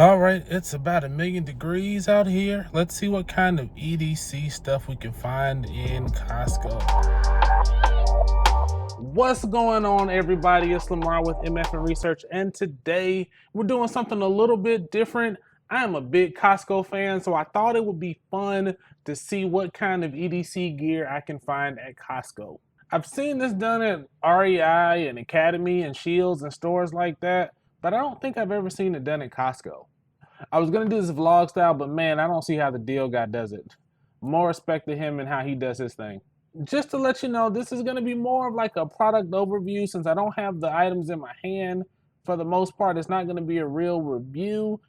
All right, it's about 1,000,000 degrees out here. Let's see what kind of EDC stuff we can find in Costco. What's going on, everybody? It's Lamar with MFinResearch, and today we're doing something a little bit different. I am a big Costco fan, so I thought it would be fun to see what kind of EDC gear I can find at Costco. I've seen this done at REI and Academy and Shields and stores like that, but I don't think I've ever seen it done at Costco. I was gonna do this vlog style, but man, I don't see how the deal guy does it. More respect to him and how he does his thing. Just to let you know, this is gonna be more of like a product overview since I don't have the items in my hand. For the most part, it's not gonna be a real review.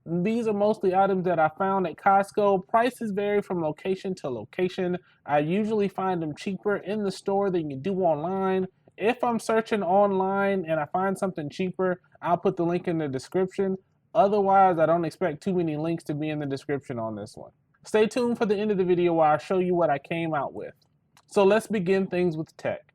These are mostly items that I found at Costco. Prices vary from location to location. I usually find them cheaper in the store than you do online. If I'm searching online and I find something cheaper, I'll put the link in the description. Otherwise, I don't expect too many links to be in the description on this one. Stay tuned for the end of the video where I'll show you what I came out with. So let's begin things with tech.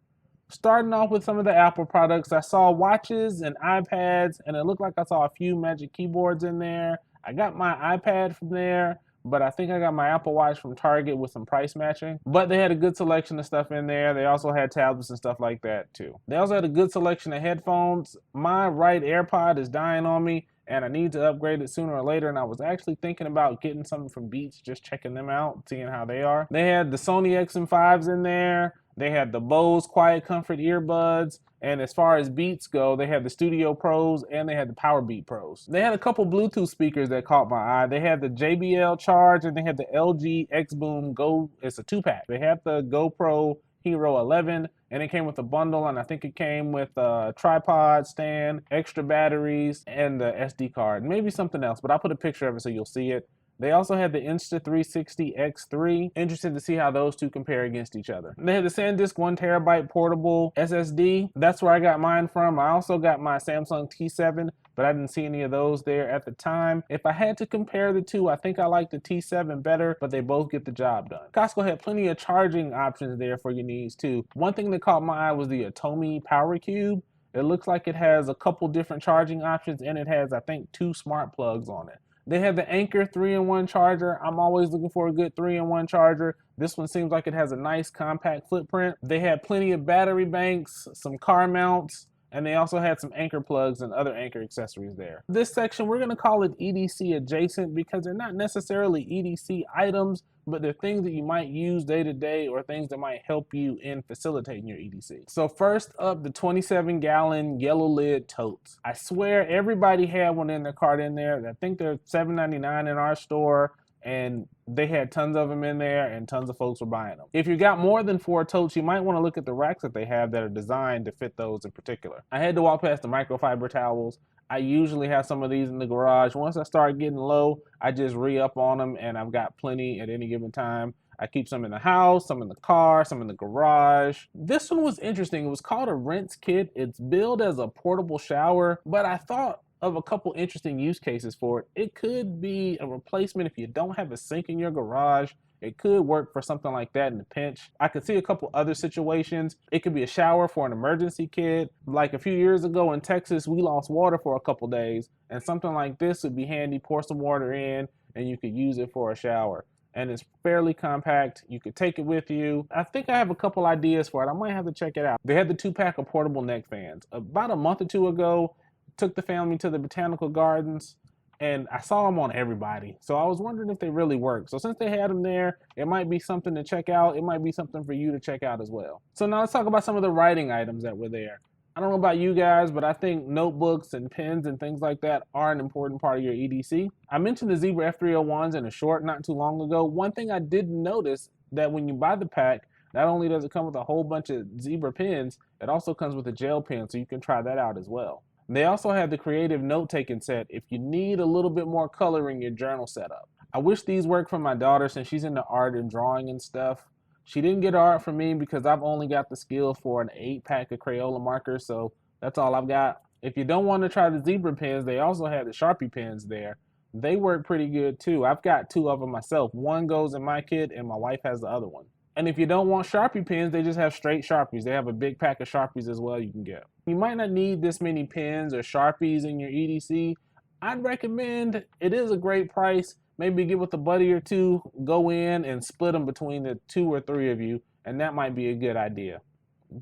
Starting off with some of the Apple products, I saw watches and iPads, and it looked like I saw a few Magic Keyboards in there. I got my iPad from there, but I think I got my Apple Watch from Target with some price matching. But they had a good selection of stuff in there. They also had tablets and stuff like that too. They also had a good selection of headphones. My right AirPod is dying on me, and I need to upgrade it sooner or later, and I was actually thinking about getting something from Beats, just checking them out, seeing how they are. They had the Sony XM5s in there. They had the Bose Quiet Comfort earbuds, and as far as Beats go, they had the Studio Pros and they had the Power Beat Pros. They had a couple Bluetooth speakers that caught my eye. They had the JBL Charge and they had the LG X Boom Go. It's a 2-pack. They had the GoPro Hero 11, and it came with a bundle, and I think it came with a tripod stand, extra batteries, and the SD card. Maybe something else, but I'll put a picture of it so you'll see it. They also had the Insta360 X3. Interested to see how those two compare against each other. They had the SanDisk 1TB portable SSD. That's where I got mine from. I also got my Samsung T7, but I didn't see any of those there at the time. If I had to compare the two, I think I like the T7 better, but they both get the job done. Costco had plenty of charging options there for your needs too. One thing that caught my eye was the Atomi Power Cube. It looks like it has a couple different charging options, and it has, I think, 2 smart plugs on it. They have the Anker 3-in-1 charger. I'm always looking for a good 3-in-1 charger. This one seems like it has a nice compact footprint. They had plenty of battery banks, some car mounts, and they also had some Anker plugs and other Anker accessories there. This section, we're going to call it EDC Adjacent because they're not necessarily EDC items, but they're things that you might use day to day or things that might help you in facilitating your EDC. So first up, the 27-gallon yellow lid totes. I swear everybody had one in their cart in there. I think they're $7.99 in our store, and they had tons of them in there and tons of folks were buying them. If you got more than 4 totes, you might want to look at the racks that they have that are designed to fit those in particular. I had to walk past the microfiber towels. I usually have some of these in the garage. Once I start getting low, I just re-up on them, and I've got plenty at any given time. I keep some in the house, some in the car, some in the garage. This one was interesting. It was called a rinse kit. It's billed as a portable shower, but I thought of a couple interesting use cases for it. It could be a replacement if you don't have a sink in your garage. It could work for something like that in a pinch. I could see a couple other situations. It could be a shower for an emergency kit. Like a few years ago in Texas, we lost water for a couple days, and something like this would be handy. Pour some water in, and you could use it for a shower. And it's fairly compact. You could take it with you. I think I have a couple ideas for it. I might have to check it out. They had the 2-pack of portable neck fans. About a month or two ago, took the family to the botanical gardens, and I saw them on everybody. So I was wondering if they really work. So since they had them there, it might be something to check out. It might be something for you to check out as well. So now let's talk about some of the writing items that were there. I don't know about you guys, but I think notebooks and pens and things like that are an important part of your EDC. I mentioned the Zebra F301s in a short not too long ago. One thing I did notice that when you buy the pack, not only does it come with a whole bunch of Zebra pens, it also comes with a gel pen, so you can try that out as well. They also have the creative note-taking set if you need a little bit more color in your journal setup. I wish these work for my daughter since she's into art and drawing and stuff. She didn't get art from me because I've only got the skill for an 8-pack of Crayola markers, so that's all I've got. If you don't want to try the Zebra pens, they also have the Sharpie pens there. They work pretty good too. I've got 2 of them myself. One goes in my kit and my wife has the other one. And if you don't want Sharpie pens, they just have straight Sharpies. They have a big pack of Sharpies as well you can get. You might not need this many pens or Sharpies in your EDC. I'd recommend, it is a great price. Maybe get with a buddy or two, go in and split them between the 2 or 3 of you, and that might be a good idea.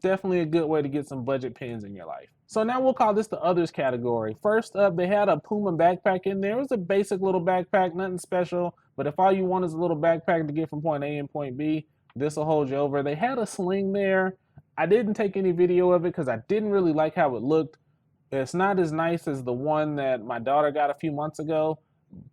Definitely a good way to get some budget pins in your life. So now we'll call this the others category. First up, they had a Puma backpack in there. It was a basic little backpack, nothing special, but if all you want is a little backpack to get from point A and point B, this will hold you over. They had a sling there. I didn't take any video of it because I didn't really like how it looked. It's not as nice as the one that my daughter got a few months ago,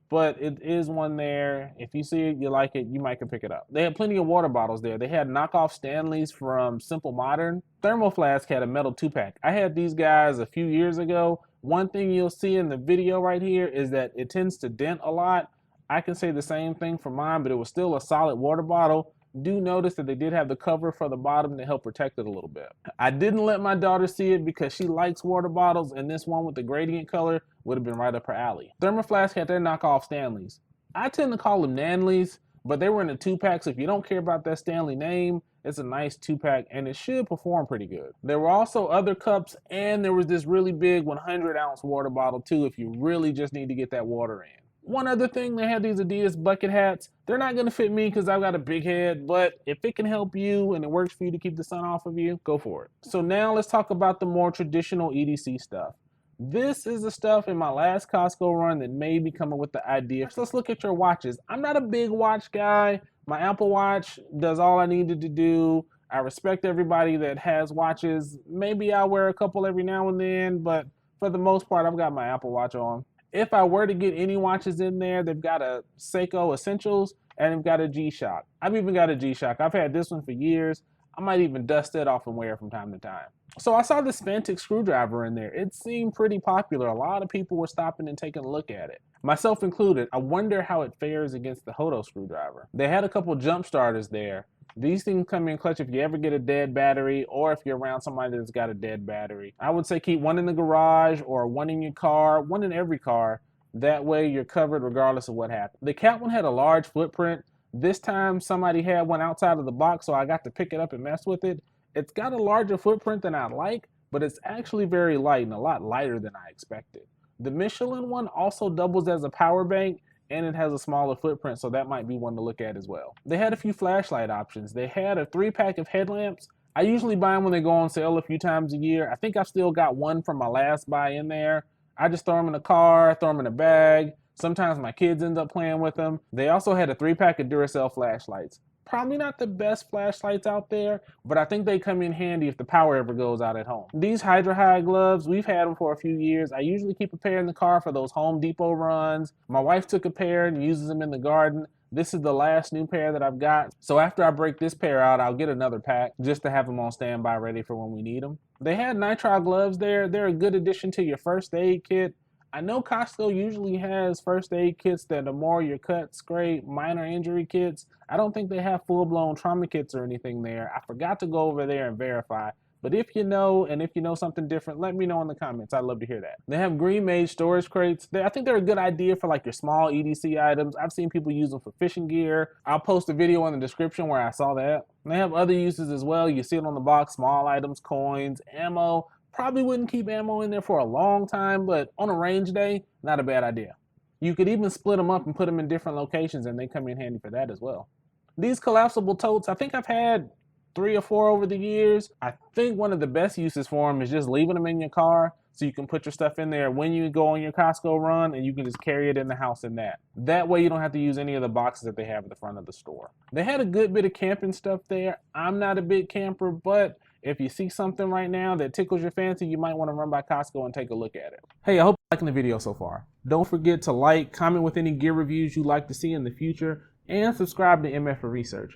but it is one there. If you see it, you like it, you might can pick it up. They had plenty of water bottles there. They had knockoff Stanleys from Simple Modern. Thermoflask had a metal 2-pack. I had these guys a few years ago. One thing you'll see in the video right here is that it tends to dent a lot. I can say the same thing for mine, but it was still a solid water bottle. Do notice that they did have the cover for the bottom to help protect it a little bit. I didn't let my daughter see it because she likes water bottles, and this one with the gradient color would have been right up her alley. Thermoflask had their knockoff Stanleys. I tend to call them Nanleys, but they were in a 2-pack, so if you don't care about that Stanley name, it's a nice 2-pack, and it should perform pretty good. There were also other cups, and there was this really big 100-ounce water bottle too if you really just need to get that water in. One other thing, they had these Adidas bucket hats. They're not gonna fit me because I've got a big head, but if it can help you and it works for you to keep the sun off of you, go for it. So now let's talk about the more traditional EDC stuff. This is the stuff in my last Costco run that made me come up with the idea. So let's look at your watches. I'm not a big watch guy. My Apple Watch does all I needed to do. I respect everybody that has watches. Maybe I wear a couple every now and then, but for the most part, I've got my Apple Watch on. If I were to get any watches in there, they've got a Seiko Essentials and they've got a G-Shock. I've even got a G-Shock. I've had this one for years. I might even dust it off and wear it from time to time. So I saw this Fantic screwdriver in there. It seemed pretty popular. A lot of people were stopping and taking a look at it, myself included. I wonder how it fares against the Hodo screwdriver. They had a couple jump starters there. These things come in clutch if you ever get a dead battery or if you're around somebody that's got a dead battery. I would say keep one in the garage or one in your car, one in every car. That way you're covered regardless of what happened. The cat one had a large footprint. This time somebody had one outside of the box, so I got to pick it up and mess with it. It's got a larger footprint than I like, but it's actually very light and a lot lighter than I expected. The Michelin one also doubles as a power bank, and it has a smaller footprint, so that might be one to look at as well. They had a few flashlight options. They had a 3-pack of headlamps. I usually buy them when they go on sale a few times a year. I think I've still got one from my last buy in there. I just throw them in the car, throw them in a bag. Sometimes my kids end up playing with them. They also had a 3-pack of Duracell flashlights. Probably not the best flashlights out there, but I think they come in handy if the power ever goes out at home. These Hydra High gloves, we've had them for a few years. I usually keep a pair in the car for those Home Depot runs. My wife took a pair and uses them in the garden. This is the last new pair that I've got. So after I break this pair out, I'll get another pack just to have them on standby ready for when we need them. They had nitrile gloves there. They're a good addition to your first aid kit. I know Costco usually has first aid kits that are more your cut, scrape, minor injury kits. I don't think they have full-blown trauma kits or anything there. I forgot to go over there and verify. But if you know, and if you know something different, let me know in the comments. I'd love to hear that. They have green made storage crates. I think they're a good idea for like your small EDC items. I've seen people use them for fishing gear. I'll post a video in the description where I saw that. And they have other uses as well. You see it on the box, small items, coins, ammo. Probably wouldn't keep ammo in there for a long time, but on a range day, not a bad idea. You could even split them up and put them in different locations, and they come in handy for that as well. These collapsible totes, I think I've had 3 or 4 over the years. I think one of the best uses for them is just leaving them in your car so you can put your stuff in there when you go on your Costco run, and you can just carry it in the house in that. That way you don't have to use any of the boxes that they have at the front of the store. They had a good bit of camping stuff there. I'm not a big camper, but if you see something right now that tickles your fancy, you might want to run by Costco and take a look at it. Hey, I hope you're liking the video so far. Don't forget to like, comment with any gear reviews you'd like to see in the future, and subscribe to MFinResearch.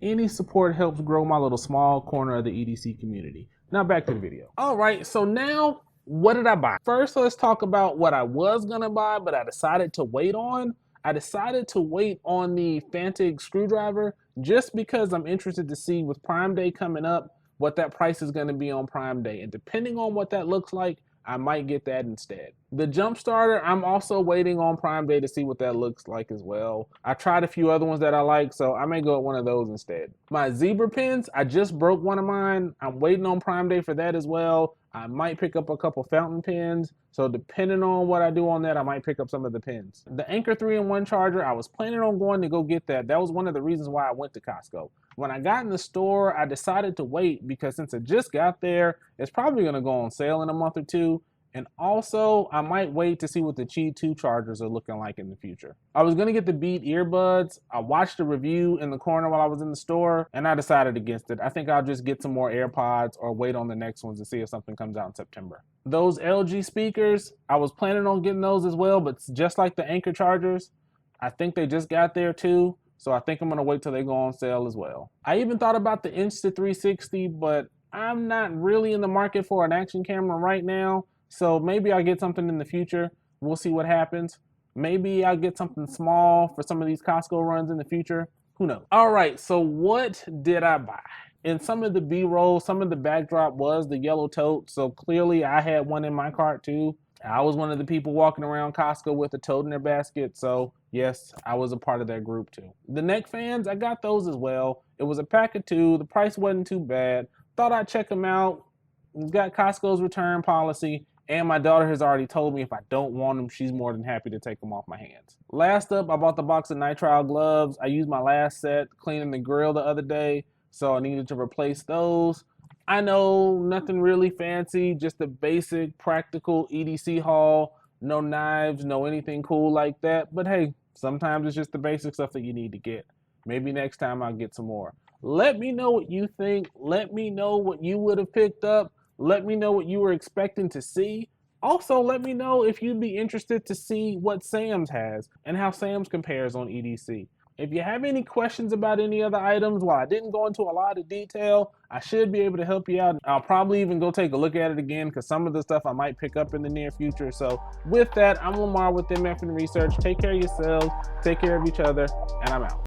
Any support helps grow my little small corner of the EDC community. Now back to the video. All right, so now what did I buy? First, let's talk about what I was gonna buy, but I decided to wait on. I decided to wait on the Fantic screwdriver just because I'm interested to see with Prime Day coming up what that price is going to be on Prime Day. And depending on what that looks like, I might get that instead. The jump starter, I'm also waiting on Prime Day to see what that looks like as well. I tried a few other ones that I like, so I may go with one of those instead. My zebra pins, I just broke one of mine. I'm waiting on Prime Day for that as well. I might pick up a couple fountain pins, so depending on what I do on that, I might pick up some of the pins. The Anker 3-in-1 charger, I was planning on going to go get that. That was one of the reasons why I went to Costco. When I got in the store, I decided to wait because since it just got there, it's probably gonna go on sale in a month or two. And also, I might wait to see what the Qi 2 chargers are looking like in the future. I was gonna get the Beat earbuds. I watched a review in the corner while I was in the store, and I decided against it. I think I'll just get some more AirPods or wait on the next ones to see if something comes out in September. Those LG speakers, I was planning on getting those as well, but just like the Anker chargers, I think they just got there too. So I think I'm gonna wait till they go on sale as well. I even thought about the Insta360, but I'm not really in the market for an action camera right now. So maybe I'll get something in the future. We'll see what happens. Maybe I'll get something small for some of these Costco runs in the future. Who knows? All right, so what did I buy? In some of the B-roll, some of the backdrop was the yellow tote. So clearly I had one in my cart too. I was one of the people walking around Costco with a tote in their basket. So yes, I was a part of that group too. The neck fans, I got those as well. It was a pack of 2. The price wasn't too bad. Thought I'd check them out. Got Costco's return policy. And my daughter has already told me if I don't want them, she's more than happy to take them off my hands. Last up, I bought the box of nitrile gloves. I used my last set cleaning the grill the other day, so I needed to replace those. I know nothing really fancy, just a basic practical EDC haul. No knives, no anything cool like that. But hey, sometimes it's just the basic stuff that you need to get. Maybe next time I'll get some more. Let me know what you think. Let me know what you would have picked up. Let me know what you were expecting to see. Also, let me know if you'd be interested to see what Sam's has and how Sam's compares on EDC. If you have any questions about any other items, while I didn't go into a lot of detail, I should be able to help you out. I'll probably even go take a look at it again because some of the stuff I might pick up in the near future. So with that, I'm Lamar with MFinResearch. Take care of yourselves, take care of each other, and I'm out.